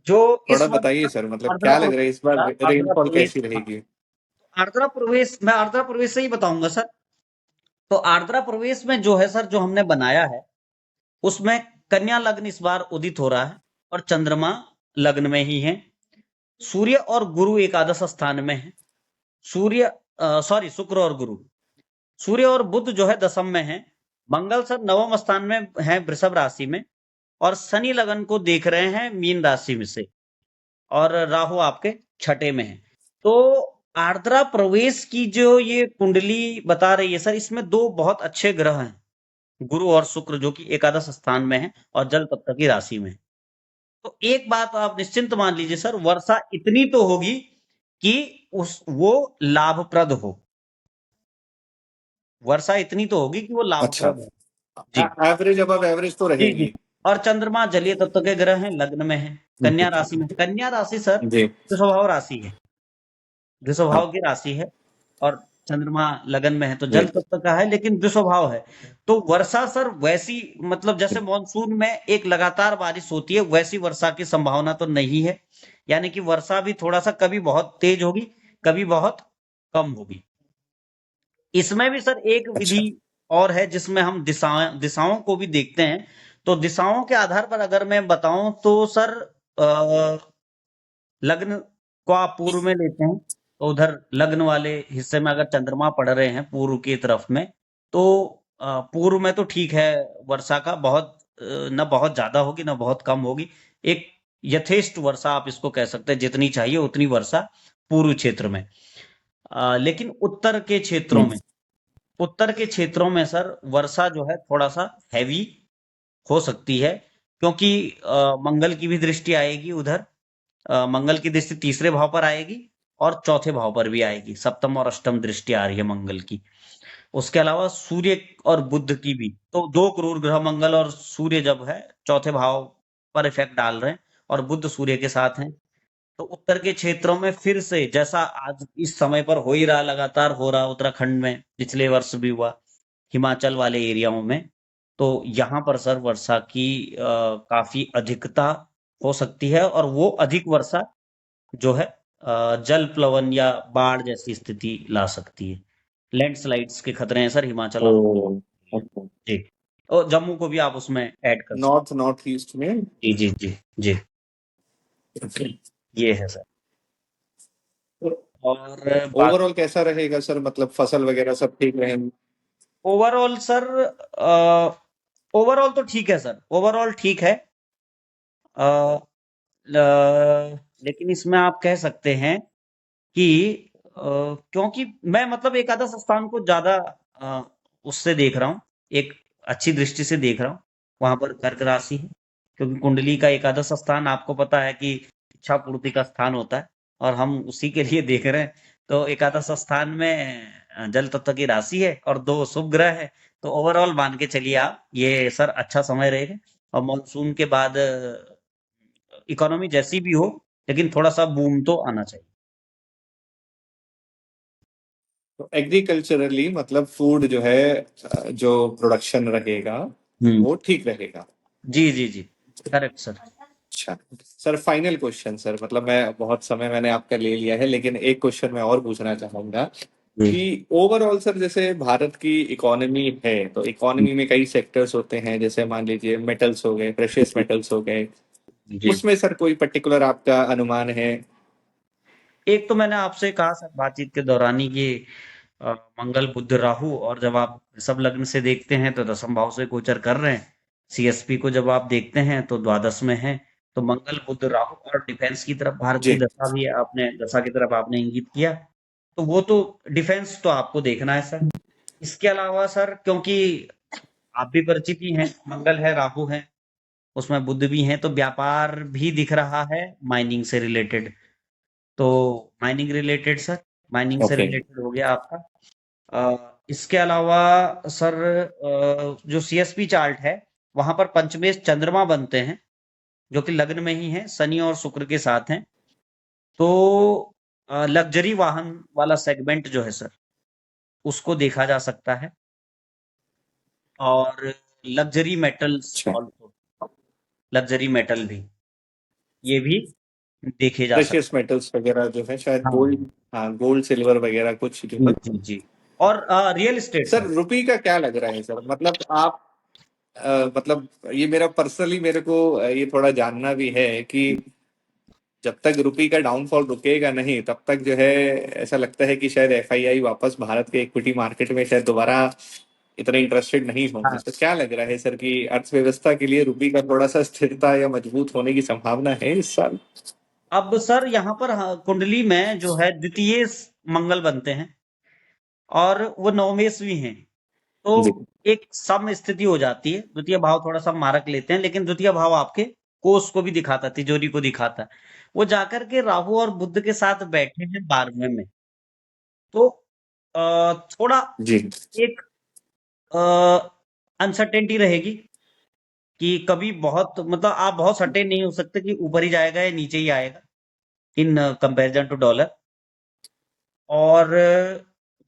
B: जो इस
A: थोड़ा
B: वर्ष
A: बताइए सर, मतलब
B: आर्द्रा
A: क्या लग रहा है इस बार
B: प्रवेश
A: रेनफॉल कैसी रहेगी?
B: आर्द्रा प्रवेश मैं आर्द्रा प्रवेश से ही बताऊंगा सर। तो आर्द्रा प्रवेश में जो है सर, जो हमने बनाया है, उसमें कन्या लग्न इस बार उदित हो रहा है, और चंद्रमा लग्न में ही है। सूर्य और गुरु एकादश स्थान में है। सूर्य सॉरी शुक्र और गुरु, सूर्य और बुध जो है दशम में है। मंगल सर नवम स्थान में है वृषभ राशि में, और शनि लगन को देख रहे हैं मीन राशि में से, और राहु आपके छठे में है। तो आर्द्रा प्रवेश की जो ये कुंडली बता रही है सर, इसमें दो बहुत अच्छे ग्रह हैं, गुरु और शुक्र, जो कि एकादश स्थान में है और जल तत्व की राशि में है। तो एक बात आप निश्चिंत मान लीजिए सर, वर्षा इतनी तो होगी कि उस वो लाभप्रद हो। वर्षा इतनी तो होगी कि वो
A: अच्छा,
B: लाभप्रद हो। जी
A: एवरेज अब एवरेज तो
B: जी जी।
A: रहेगी।
B: और चंद्रमा जलीय तत्व के ग्रह हैं, लग्न में है, कन्या राशि में। कन्या राशि सर
A: जी।
B: स्वभाव राशि है,
A: हाँ।
B: वृषभाव की राशि है, और चंद्रमा लगन में है तो जल
A: जी।
B: तत्व का है, लेकिन वृषभाव है। तो वर्षा सर वैसी, मतलब जैसे मॉनसून में एक लगातार बारिश होती है, वैसी वर्षा की संभावना तो नहीं है। यानी कि वर्षा भी थोड़ा सा कभी बहुत तेज होगी, कभी बहुत कम होगी। इसमें भी सर एक विधि
A: अच्छा।
B: और है, जिसमें हम दिशाओं को भी देखते हैं। तो दिशाओं के आधार पर अगर मैं बताऊं तो सर, लग्न को आप पूर्व में लेते हैं, तो उधर लग्न वाले हिस्से में अगर चंद्रमा पड़ रहे हैं पूर्व की तरफ में, तो पूर्व में तो ठीक है, वर्षा का बहुत न बहुत ज्यादा होगी न बहुत कम होगी। एक यथेष्ट वर्षा आप इसको कह सकते हैं, जितनी चाहिए उतनी वर्षा पूर्व क्षेत्र में। लेकिन
A: हम्म।
B: उत्तर के क्षेत्रों में सर वर्षा जो है थोड़ा सा हैवी हो सकती है, क्योंकि मंगल की भी दृष्टि आएगी उधर। मंगल की दृष्टि तीसरे भाव पर आएगी, और चौथे भाव पर भी आएगी। सप्तम और अष्टम दृष्टि आ रही है मंगल की। उसके अलावा सूर्य और बुध की भी, तो दो क्रूर ग्रह मंगल और सूर्य जब है चौथे भाव पर इफेक्ट डाल रहे हैं, और बुध सूर्य के साथ हैं। तो उत्तर के क्षेत्रों में फिर से जैसा आज इस समय पर हो ही रहा, लगातार हो रहा, उत्तराखंड में पिछले वर्ष भी हुआ, हिमाचल वाले एरियाओं में, तो यहाँ पर सर वर्षा की काफी अधिकता हो सकती है, और वो अधिक वर्षा जो है जल प्लवन या बाढ़ जैसी स्थिति ला सकती है। लैंडस्लाइड्स के खतरे हैं सर हिमाचल
A: ओ।
B: और
A: अच्छा।
B: जी, और जम्मू को भी आप उसमें ऐड कर सकते
A: नॉर्थ नॉर्थ ईस्ट में।
B: हैं। जी जी जी जी, ये है सर। और बाकी
A: ओवरऑल कैसा रहेगा सर, मतलब फसल वगैरह सब ठीक रहेंगे?
B: ओवरऑल सर, ओवरऑल तो ठीक है सर, ओवरऑल ठीक है। अ, लेकिन इसमें आप कह सकते हैं कि क्योंकि मैं मतलब एकादश स्थान को ज्यादा अ, उससे देख रहा हूँ, एक अच्छी दृष्टि से देख रहा हूँ। वहां पर कर्क राशि है, क्योंकि कुंडली का एकादश स्थान आपको पता है कि इच्छा पूर्ति का स्थान होता है, और हम उसी के लिए देख रहे हैं। तो एकादश स्थान में जल तत्व की राशि है और दो शुभ ग्रह है। तो ओवरऑल मान के चलिए आप, ये सर अच्छा समय रहेगा। और मॉनसून के बाद इकोनॉमी जैसी भी हो, लेकिन थोड़ा सा बूम तो आना चाहिए।
A: तो एग्रीकल्चरली मतलब फूड जो है, जो प्रोडक्शन रहेगा
B: हम्म।
A: वो ठीक रहेगा।
B: जी जी जी, करेक्ट सर।
A: अच्छा सर, फाइनल क्वेश्चन सर, मतलब मैं बहुत समय मैंने आपका ले लिया है, लेकिन एक क्वेश्चन मैं और पूछना चाहूंगा
B: जी।
A: कि ओवरऑल सर, जैसे भारत की इकोनॉमी है तो इकोनॉमी में कई सेक्टर्स होते हैं, जैसे मान लीजिए मेटल्स हो गए, प्रेशियस
B: जी
A: मेटल्स हो गए,
B: जी।
A: उसमें सर कोई पर्टिकुलर आपका अनुमान है?
B: एक तो मैंने आपसे कहा सर बातचीत के दौरान ही कि मंगल बुध राहु, और जब आप सब लग्न से देखते हैं तो दसम भाव से गोचर कर रहे हैं। सीएसपी को जब आप देखते हैं तो द्वादश में है। तो मंगल बुध राहु, और डिफेंस की तरफ भारत की
A: जी।
B: दशा भी आपने, दशा की तरफ आपने इंगित किया, तो वो तो डिफेंस तो आपको देखना है सर। इसके अलावा सर, क्योंकि आप भी परिचित ही हैं, मंगल है राहु है, उसमें बुध भी हैं, तो व्यापार भी दिख रहा है माइनिंग से रिलेटेड। तो माइनिंग रिलेटेड सर, माइनिंग से
A: ओके।
B: रिलेटेड हो गया आपका। इसके अलावा सर जो सीएसपी चार्ट है, वहां पर पंचमेश चंद्रमा बनते हैं, जो कि लग्न में ही है, शनि और शुक्र के साथ हैं। तो लग्जरी वाहन वाला सेगमेंट जो है सर, उसको देखा जा सकता है। और लग्जरी मेटल्स
A: अच्छा।
B: ऑल्सो, लग्जरी मेटल भी, ये भी देखे जा
A: प्रेशियस
B: सकते
A: मेटल्स वगैरह जो है, शायद
B: हैं। हाँ
A: गोल्ड। हाँ, गोल्ड सिल्वर वगैरह कुछ जो
B: जी
A: है।
B: जी जी। और रियल एस्टेट
A: सर
B: सर।
A: रुपी का क्या लग रहा है सर? मतलब आप मतलब ये मेरा पर्सनली, मेरे को ये थोड़ा जानना भी है कि जब तक रुपी का डाउनफॉल रुकेगा नहीं, तब तक जो है ऐसा लगता है कि शायद एफआईआई वापस भारत के इक्विटी मार्केट में शायद दोबारा इतने इंटरेस्टेड नहीं होंगे।
B: हाँ,
A: तो क्या लग रहा है सर कि अर्थव्यवस्था के लिए रुपी का थोड़ा सा स्थिरता या मजबूत होने की संभावना है इस साल?
B: अब सर यहाँ पर कुंडली में जो है द्वितीय मंगल बनते हैं, और वो नवमेश भी हैं। तो
A: जी।
B: एक सम स्थिति हो जाती है, द्वितीय भाव थोड़ा सा मारक लेते हैं, लेकिन द्वितीय भाव आपके कोष को भी दिखाता है, तिजोरी को दिखाता है। वो जाकर के राहु और बुध के साथ बैठे हैं 12वें में। तो थोड़ा
A: जी।
B: एक अनसर्टेनिटी रहेगी कि कभी बहुत, मतलब आप बहुत सर्टेन नहीं हो सकते कि ऊपर ही जाएगा या नीचे ही आएगा इन कंपैरिजन टू डॉलर। और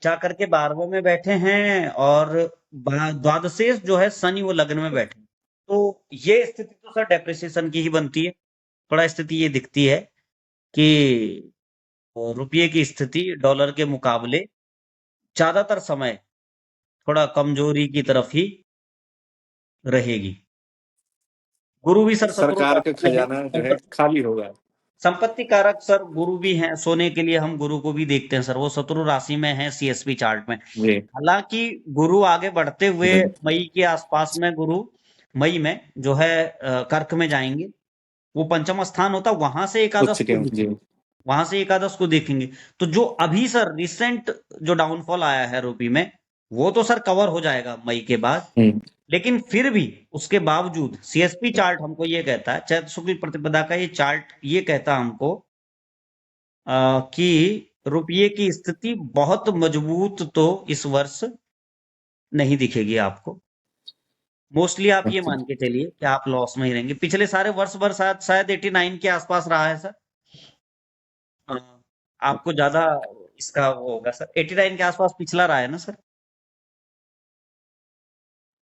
B: जा करके 12वें में बैठे हैं, और द्वादशेष जो है शनि, वो लग्न में बैठे हैं। तो ये स्थिति तो सर डेप्रिसिएशन की ही बनती है। थोड़ा स्थिति ये दिखती है कि रुपये की स्थिति डॉलर के मुकाबले ज्यादातर समय थोड़ा कमजोरी की तरफ ही रहेगी। गुरु भी सर शत्रु
A: सरकार का
B: राशि में है,
A: खजाना जो है खाली होगा।
B: संपत्ति कारक सर गुरु भी हैं। सोने के लिए हम गुरु को भी देखते हैं सर, वो शत्रु राशि में है सीएसपी चार्ट में।
A: जी।
B: हालांकि गुरु आगे बढ़ते हुए
A: जी।
B: मई के आसपास में, गुरु मई में जो है कर्क में जाएंगे। वो पंचम स्थान होता, वहां से एकादश
A: उच्च
B: को
A: के जी।
B: देखेंगे, वहां से एकादश को देखेंगे। तो जो अभी सर रिसेंट जो डाउनफॉल आया है रुपी में, वो तो सर कवर हो जाएगा मई के बाद।
A: हम्म।
B: लेकिन फिर भी उसके बावजूद सीएसपी चार्ट हमको ये कहता है, चैत्र शुक्ल प्रतिपदा का ये चार्ट ये कहता है हमको कि रुपये की स्थिति बहुत मजबूत तो इस वर्ष नहीं दिखेगी आपको। मोस्टली आप ये
A: अच्छा।
B: मान के चलिए कि आप लॉस में ही रहेंगे। पिछले सारे वर्ष भर शायद शायद 89 के आसपास रहा है सर। अ, आपको ज्यादा इसका वो होगा सर, 89 के आसपास पिछला रहा है ना सर?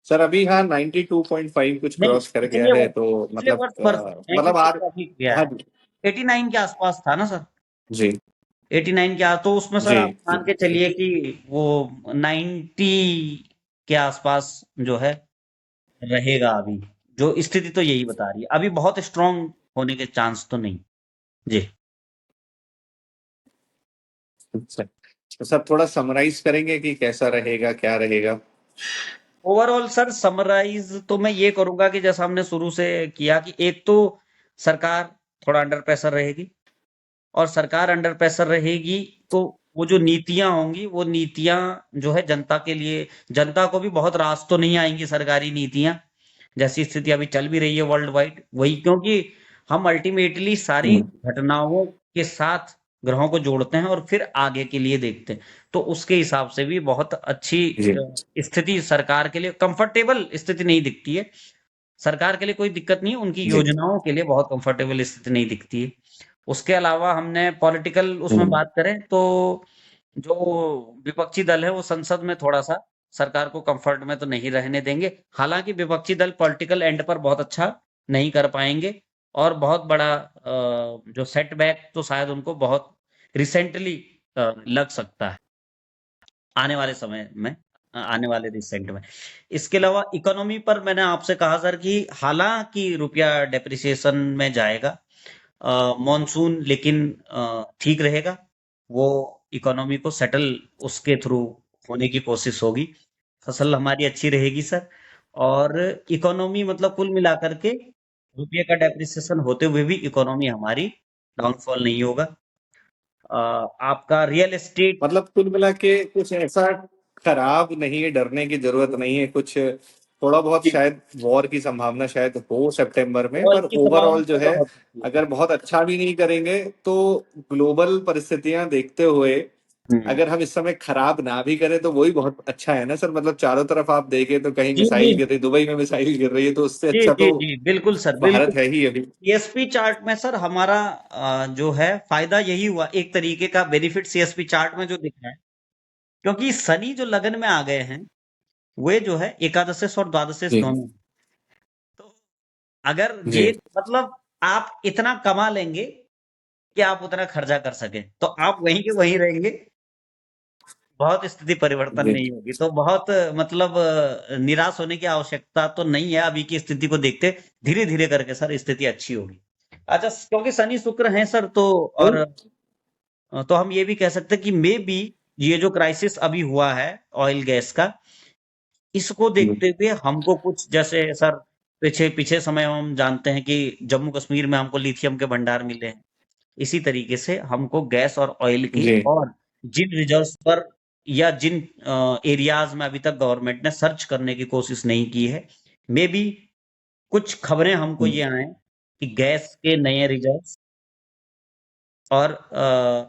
A: सर अभी हाँ 92.5 कुछ
B: नहीं,
A: क्रॉस कर गया
B: पिछले
A: है,
B: वर्ष,
A: तो
B: पिछले
A: मतलब
B: वर्ष भर से
A: मतलब आज।
B: 92 काफी गया
A: हाँ
B: है।
A: जी।
B: 89 के आसपास था ना सर?
A: जी।
B: 89 के तो उसमें सर
A: जी।
B: आप
A: जी।
B: मान के चलिए कि वो 90 के आसपास जो है रहेगा अभी। जो स्थिति तो यही बता रही है, अभी बहुत स्ट्रांग होने के चांस तो नहीं। जी।
A: अच्छा। तो सर थोड़ा समराइज करेंगे कि कैसा रहेगा, क्या रहेगा?
B: ओवरऑल सर समराइज तो मैं ये करूंगा कि जैसा हमने शुरू से किया, कि एक तो सरकार थोड़ा अंडर प्रेशर रहेगी, और सरकार अंडर प्रेशर रहेगी तो वो जो नीतियां होंगी, वो नीतियां जो है जनता के लिए, जनता को भी बहुत रास तो नहीं आएंगी सरकारी नीतियां, जैसी स्थिति अभी चल भी रही है वर्ल्ड वाइड वही। क्योंकि हम अल्टीमेटली सारी
A: हम्म।
B: घटनाओं के साथ ग्रहों को जोड़ते हैं और फिर आगे के लिए देखते हैं। तो उसके हिसाब से भी बहुत अच्छी
A: जी।
B: स्थिति सरकार के लिए, कंफर्टेबल स्थिति नहीं दिखती है। सरकार के लिए कोई दिक्कत नहीं है, उनकी
A: जी।
B: योजनाओं के लिए बहुत कंफर्टेबल स्थिति नहीं दिखती है। उसके अलावा हमने पॉलिटिकल उसमें
A: हम्म।
B: बात करें तो जो विपक्षी दल है वो संसद में थोड़ा सा सरकार को कंफर्ट में तो नहीं रहने देंगे। हालांकि विपक्षी दल पॉलिटिकल एंड पर बहुत अच्छा नहीं कर पाएंगे, और बहुत बड़ा जो सेटबैक तो शायद उनको बहुत रिसेंटली लग सकता है आने वाले समय में, आने वाले रिसेंट में। इसके अलावा इकोनॉमी पर मैंने आपसे कहा सर कि हालांकि रुपया डेप्रिसिएशन में जाएगा, मॉनसून लेकिन ठीक रहेगा। वो इकोनॉमी को सेटल उसके थ्रू होने की कोशिश होगी। फसल हमारी अच्छी रहेगी सर। और इकोनॉमी मतलब कुल मिलाकर के रुपये का डेप्रिसिएशन होते हुए भी इकोनॉमी हमारी डाउनफॉल नहीं होगा। आपका रियल एस्टेट,
A: मतलब कुल मिला के कुछ ऐसा खराब नहीं है, डरने की जरूरत नहीं है कुछ। थोड़ा बहुत शायद वॉर की संभावना शायद हो सितंबर में,
B: वॉर
A: पर
B: की
A: ओवरऑल
B: संभावना
A: जो है,
B: बहुत होती है।
A: अगर बहुत अच्छा भी नहीं करेंगे तो ग्लोबल परिस्थितियां देखते हुए अगर हम इस समय खराब ना भी करें तो वही बहुत अच्छा है ना सर। मतलब चारों तरफ आप देखें तो कहीं
B: जी जी
A: मिसाइल गिर रही, दुबई में मिसाइल गिर रही है, तो उससे
B: जी
A: अच्छा
B: जी
A: तो
B: जी, बिल्कुल सर,
A: भारत
B: बिल्कुल।
A: है ही अभी।
B: सीएसपी चार्ट में सर हमारा जो है फायदा यही हुआ, एक तरीके का बेनिफिट सीएसपी चार्ट में जो दिख रहा है, क्योंकि शनि जो लगन में आ गए हैं, वे जो है एकादशेश और द्वादशेश
A: जी
B: दोनों। तो अगर
A: जी
B: ये मतलब आप इतना कमा लेंगे कि आप उतना खर्चा कर सके, तो आप वहीं के वहीं रहेंगे, बहुत स्थिति परिवर्तन
A: जी
B: नहीं होगी। तो बहुत मतलब निराश होने की आवश्यकता तो नहीं है अभी की स्थिति को देखते, धीरे धीरे करके सर स्थिति अच्छी होगी। अच्छा, क्योंकि शनि शुक्र हैं सर, तो और तो हम ये भी कह सकते हैं कि मे बी ये जो क्राइसिस अभी हुआ है ऑयल गैस का, इसको देखते हुए हमको कुछ जैसे सर पीछे पीछे समय में हम जानते हैं कि जम्मू कश्मीर में हमको लिथियम के भंडार मिले हैं। इसी तरीके से हमको गैस और ऑयल के
A: जी
B: और जिन रिजर्व्स पर या जिन एरियाज में अभी तक गवर्नमेंट ने सर्च करने की कोशिश नहीं की है, मे बी कुछ खबरें हमको ये आए कि गैस के नए रिजर्व्स और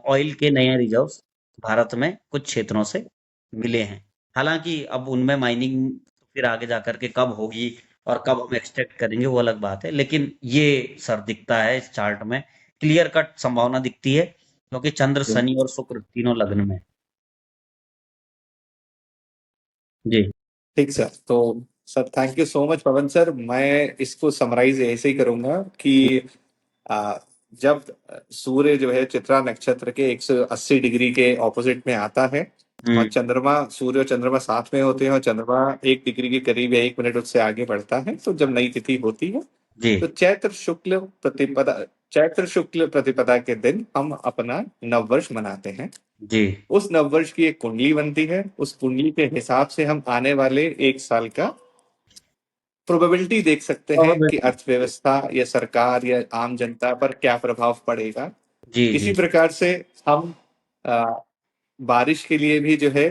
B: ऑयल के नए रिजर्व्स भारत में कुछ क्षेत्रों से मिले हैं। हालांकि अब उनमें माइनिंग फिर आगे जाकर के कब होगी और कब हम एक्सट्रैक्ट करेंगे वो अलग बात है, लेकिन ये सर दिखता है इस चार्ट में, क्लियर कट संभावना दिखती है, क्योंकि चंद्र
A: जी।
B: शनि और शुक्र तीनों लग्न में। जी
A: ठीक सर। तो sir thank you so much Pawan sir. मैं इसको समराइज ऐसे ही करूंगा कि आ, जब सूर्य जो है चित्रा नक्षत्र के 180 डिग्री के ऑपोजिट में आता है, और
B: हम्म
A: चंद्रमा, सूर्य और चंद्रमा साथ में होते हैं, और चंद्रमा 1 डिग्री के करीब या 1 मिनट उससे आगे बढ़ता है, तो जब नई तिथि होती है,
B: जी
A: तो चैत्र शुक्ल प्रतिपदा के दिन हम अपना नववर्ष मनाते हैं।
B: जी
A: उस नववर्ष की एक कुंडली बनती है, उस कुंडली के हिसाब से हम आने वाले 1 साल का प्रोबेबिलिटी देख सकते हैं कि अर्थव्यवस्था या सरकार या आम जनता पर क्या प्रभाव पड़ेगा।
B: जी
A: इसी
B: जी
A: प्रकार से हम आ, बारिश के लिए भी जो है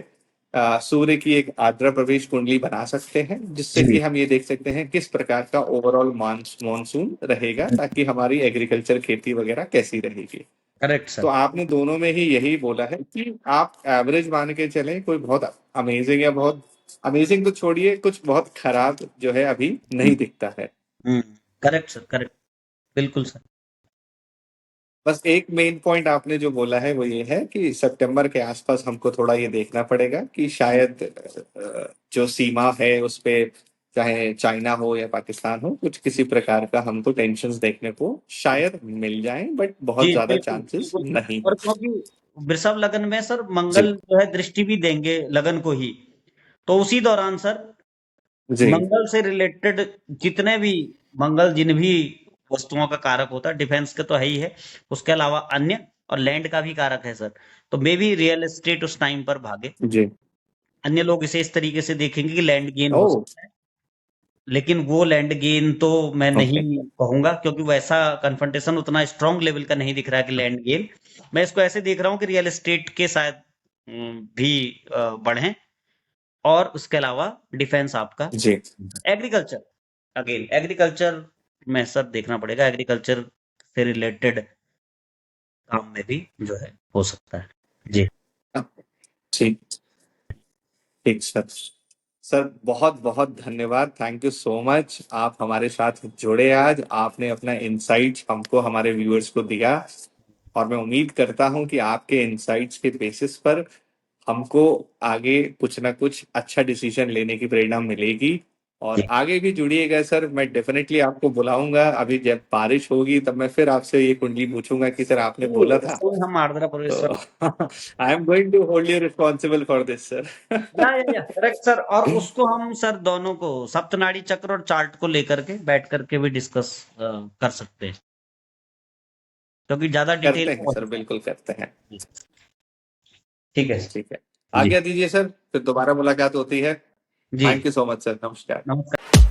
A: सूर्य की एक आर्द्रा प्रवेश कुंडली बना सकते हैं, जिससे
B: जी
A: कि हम ये देख सकते हैं किस प्रकार का ओवरऑल मानसून रहेगा, ताकि हमारी एग्रीकल्चर खेती वगैरह कैसी रहेगी।
B: करेक्ट
A: तो
B: सर।
A: आपने दोनों में ही यही बोला है कि आप एवरेज मान के चलें, कोई बहुत अमेजिंग या बहुत अमेजिंग तो छोड़िए, कुछ बहुत खराब जो है अभी नहीं दिखता है।
B: हम्म करेक्ट सर, करेक्ट, बिल्कुल सर।
A: बस एक मेन पॉइंट आपने जो बोला है वो ये है कि सितंबर के आसपास हमको थोड़ा ये देखना पड़ेगा कि शायद जो सीमा है उस पे, चाहे चाइना हो या पाकिस्तान हो, कुछ किसी प्रकार का हमको टेंशन्स देखने को शायद मिल जाए, बट
B: जी
A: बहुत ज्यादा
B: बिल्कुल
A: चांसेस
B: बिल्कुल सर।
A: नहीं
B: और
A: है।
B: क्योंकि वृषभ लगन में सर
A: जी
B: मंगल जो है दृष्टि भी देंगे लगन को ही, तो उसी दौरान सर
A: जी
B: मंगल से रिलेटेड जितने भी, मंगल जिन भी वस्तुओं का कारक होता है, डिफेंस के तो है ही है, उसके अलावा अन्य और लैंड का भी कारक है सर। तो मे भी रियल एस्टेट उस टाइम पर भागे।
A: जी।
B: अन्य लोग इसे इस तरीके से देखेंगे कि लैंड गेन
A: ओ
B: हो सकता है, लेकिन वो लैंड गेन तो मैं नहीं
A: ओके।
B: कहूंगा, क्योंकि वैसा कन्फ्रंटेशन उतना स्ट्रांग लेवल का नहीं दिख रहा है कि लैंड गेन। मैं इसको ऐसे देख रहा हूँ कि रियल एस्टेट के शायद भी बढ़े, और उसके अलावा डिफेंस आपका,
A: जी
B: एग्रीकल्चर, अगेन एग्रीकल्चर में सर देखना पड़ेगा, एग्रीकल्चर से रिलेटेड काम में भी जो है हो सकता है। जी
A: ठीक। ठीक सर। सर बहुत बहुत धन्यवाद, थैंक यू सो मच। आप हमारे साथ जुड़े, आज आपने अपना इंसाइट हमको, हमारे व्यूअर्स को दिया, और मैं उम्मीद करता हूं कि आपके इंसाइट्स के बेसिस पर हमको आगे कुछ ना कुछ अच्छा डिसीजन लेने की प्रेरणा मिलेगी। और
B: जी
A: आगे भी जुड़िएगा सर, मैं डेफिनेटली आपको बुलाऊंगा। अभी जब बारिश होगी तब मैं फिर आपसे ये कुंडली पूछूंगा कि सर आपने बोला था।
B: तो हम आर्द्रा
A: तो
B: professor.
A: I am going to hold you responsible for this sir.
B: या करेक्ट सर, और उसको हम सर दोनों को सप्तनाड़ी चक्र और चार्ट को लेकर के बैठ करके भी डिस्कस कर सकते हैं, क्योंकि ज्यादा डिटेल
A: करते
B: में
A: हैं सर,
B: वही है।
A: बिल्कुल करते हैं।
B: जी, ठीक है सर।
A: ठीक है।
B: जी
A: आज्ञा दीजिए सर, फिर दोबारा मुलाकात होती है।
B: जी,
A: thank you so much sir, नमस्कार।
B: नमस्कार।